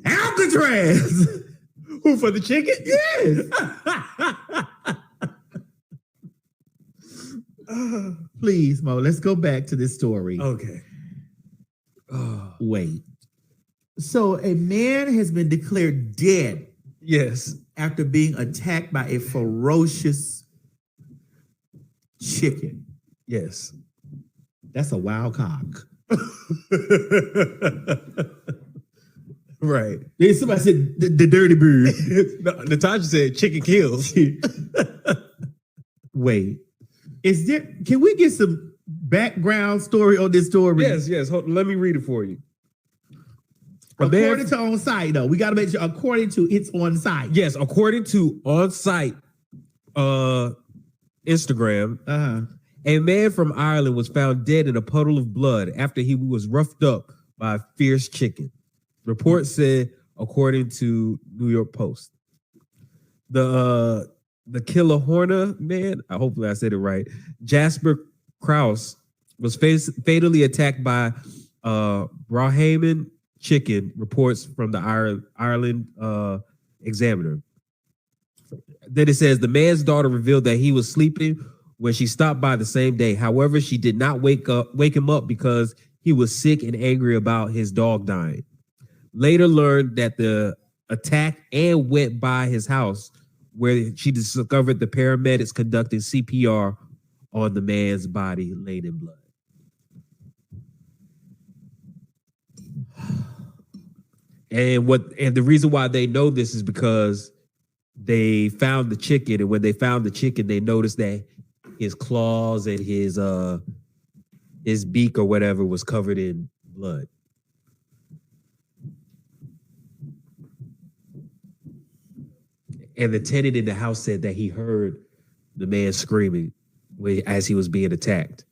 Alcatraz. Who, for the chicken? Yes. Please, Mo, let's go back to this story. Okay. Wait. So a man has been declared dead. Yes. After being attacked by a ferocious chicken. Yes. That's a wild cock. Right. Then somebody said the dirty bird. No, Natasha said chicken kills. Wait. Can we get some background story on this story? Yes. Let me read it for you. According to on site, though, we got to make sure. According to it's on site. Yes, according to on site Instagram, a man from Ireland was found dead in a puddle of blood after he was roughed up by a fierce chicken. Reports said, according to New York Post, the Killahorna man, hopefully I said it right, Jasper Krause, was fatally attacked by Brahman chicken, reports from the Ireland Examiner. Then it says the man's daughter revealed that he was sleeping when she stopped by the same day. However, she did not wake him up because he was sick and angry about his dog dying. Later learned that the attack and went by his house, where she discovered the paramedics conducting CPR on the man's body laid in blood. And the reason why they know this is because they found the chicken, and when they found the chicken, they noticed that his claws and his beak or whatever was covered in blood. And the tenant in the house said that he heard the man screaming as he was being attacked.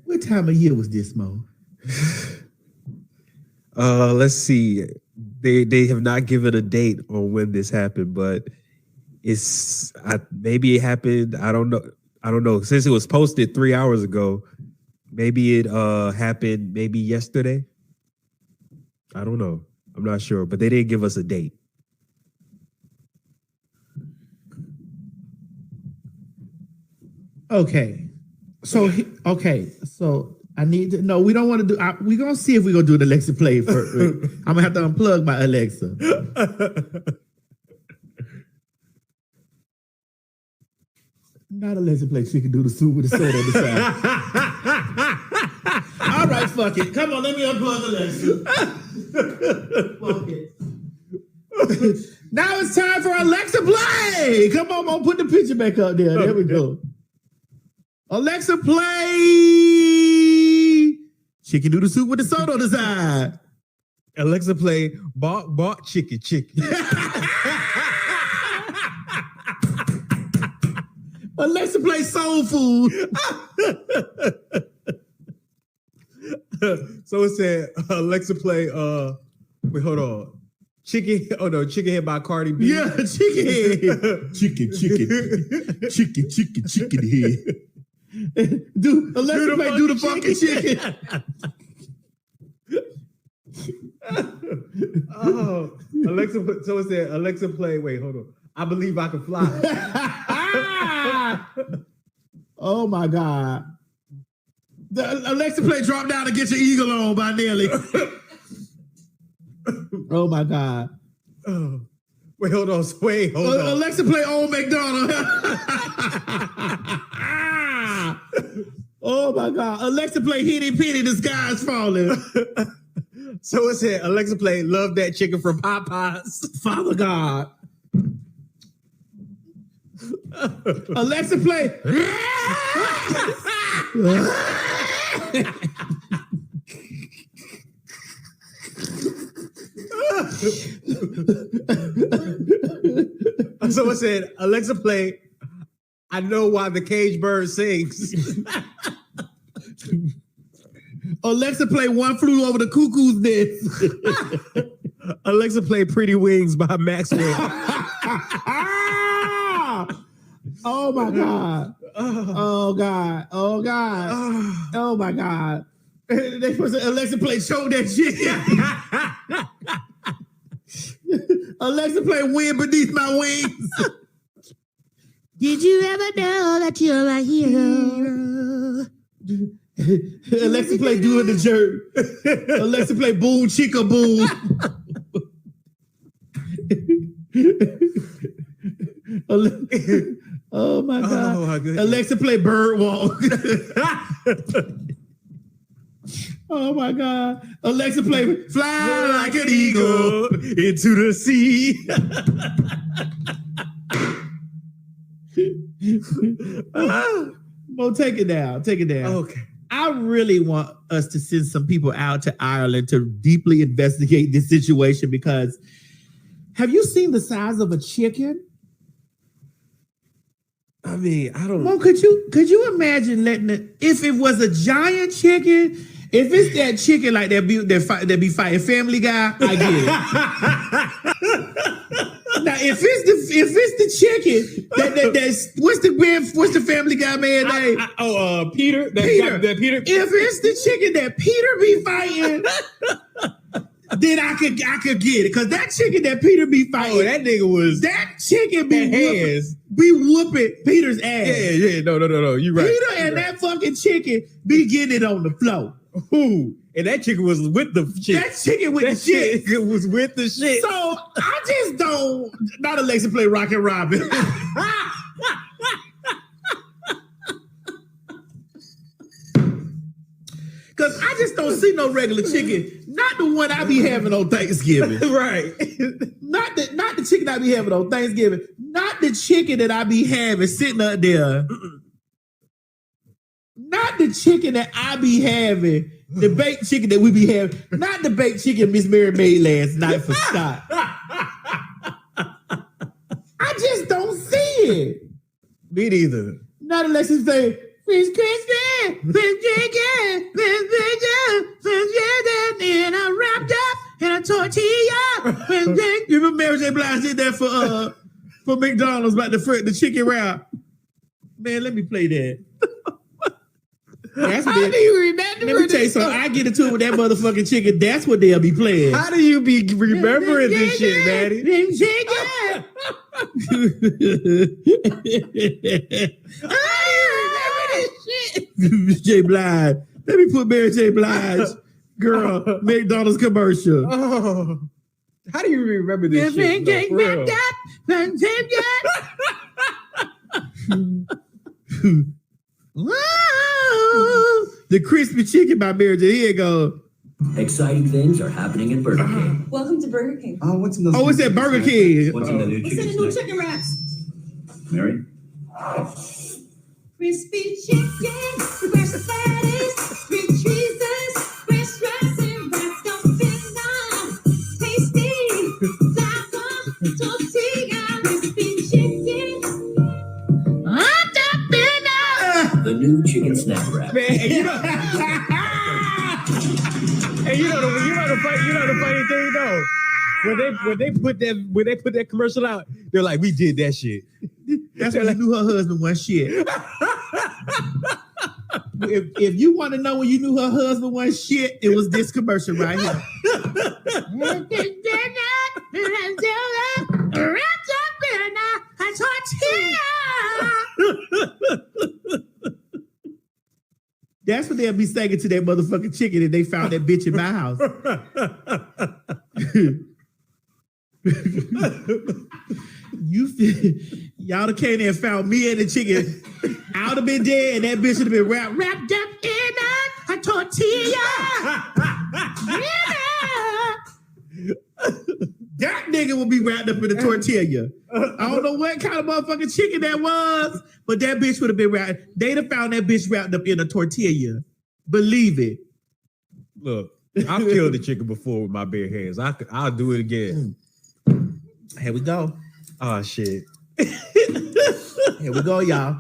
What time of year was this, Mo? Let's see. They have not given a date on when this happened, but maybe it happened. I don't know. Since it was posted 3 hours ago, maybe it happened maybe yesterday. I don't know. I'm not sure, but they didn't give us a date. Okay. So I need to know. We don't want to do. We're gonna see if we're gonna do an Alexa play first. I'm gonna have to unplug my Alexa. Not Alexa play. She can do the soup with the soda on the side. All right, fuck it. Come on, let me unplug Alexa. Fuck it. Now it's time for Alexa play. Come on, Mom, put the picture back up there. There we go. Alexa, play chicken noodle soup with the soda on the side. Alexa, play bark chicken. Alexa, play soul food. So it said, Alexa, play, wait, hold on. Chicken head by Cardi B. Yeah, chicken head. chicken head. Alexa, play do the fucking chicken. Oh, Alexa, so it said, Alexa, play, wait, hold on. I believe I can fly. Oh my God. Alexa, play drop down and get your eagle on by Nelly. Oh my God. Oh. Wait, hold on. Alexa, play Old McDonald. Oh my God. Alexa, play Hitty Pitty, the sky's falling. So it said, Alexa, play Love That Chicken from Popeyes. Father God. Alexa, play. So it said, Alexa, play I know why the cage bird sings. Alexa, play One Flew Over the Cuckoo's Nest. Alexa, play Pretty Wings by Maxwell. Oh my God. Oh God. Oh God. Oh my God. They supposed to Alexa, play Show That Shit. Alexa, play Wind Beneath My Wings. Did you ever know that you're a hero? Alexa, play Doing the Jerk. Alexa, play Boom Chicka Boom. Oh my God. Oh, my goodness. Alexa, play Bird Walk. Oh my God. Alexa, play Fly Like an Eagle into the sea. Well, take it down. Take it down. Okay. I really want us to send some people out to Ireland to deeply investigate this situation because have you seen the size of a chicken? I mean, I don't. Well, could you imagine letting it, if it was a giant chicken, if it's that chicken like that be fighting Family Guy, I get it. Now, if it's the chicken that's what's the Family Guy man name? Peter. Peter. Peter. If it's the chicken that Peter be fighting, then I could get it because that chicken that Peter be fighting, that nigga was that chicken be hands. whooping Peter's ass. Yeah. No. You right. Peter and that fucking chicken be getting it on the floor. Ooh, and that chicken was with the shit. That chicken with the shit. It was with the shit. So I just don't. Not Alexa play Rocket Robin. Because I just don't see no regular chicken. Not the one I be having on Thanksgiving. Right. Not the chicken I be having on Thanksgiving. Not the chicken that I be having sitting up there. Not the chicken that I be having. The baked chicken that we be having. Not the baked chicken Miss Mary made last night for Scott. I just don't see it. Me neither. Not unless you say, Fish Christmas, Fish chicken, Fish chicken, Fish chicken, and I'm wrapped up in a tortilla. Fish chicken. You remember Mary J. Blige did that for McDonald's about the chicken wrap? Man, let me play that. That's How do you remember? Let me tell you something. I get into it with that motherfucking chicken. That's what they'll be playing. How do you be remembering this shit, Maddie? Chicken. J. Blige. Let me put Mary J. Blige, girl, McDonald's commercial. Oh, how do you remember this shit? The crispy chicken by Mary J. Here you go. Exciting things are happening at Burger King. Welcome to Burger King. What's in those? Oh, it's at Burger King. What's in the new What's in chicken? the new snack? chicken wraps? Mary? Crispy chicken, fresh lettuce, sweet cheeses, fresh dressing, wrapped up in tasty, flaco, tortilla, crispy chicken. Wrapped up in The new chicken snack wrap. Man, and you know the funny thing though. When they put that commercial out, they're like, we did that shit. That's when you knew her husband was shit. If you want to know when you knew her husband was shit, it was this commercial right here. That's what they'll be saying to that motherfucking chicken if they found that bitch in my house. Y'all done came there and found me and the chicken. I would have been dead and that bitch would have been wrapped up in a tortilla. That nigga will be wrapped up in a tortilla. I don't know what kind of motherfucking chicken that was, but that bitch would have been wrapped. They'd have found that bitch wrapped up in a tortilla. Believe it. Look, I've killed the chicken before with my bare hands. I'll do it again. Here we go. Oh shit. Here we go, y'all.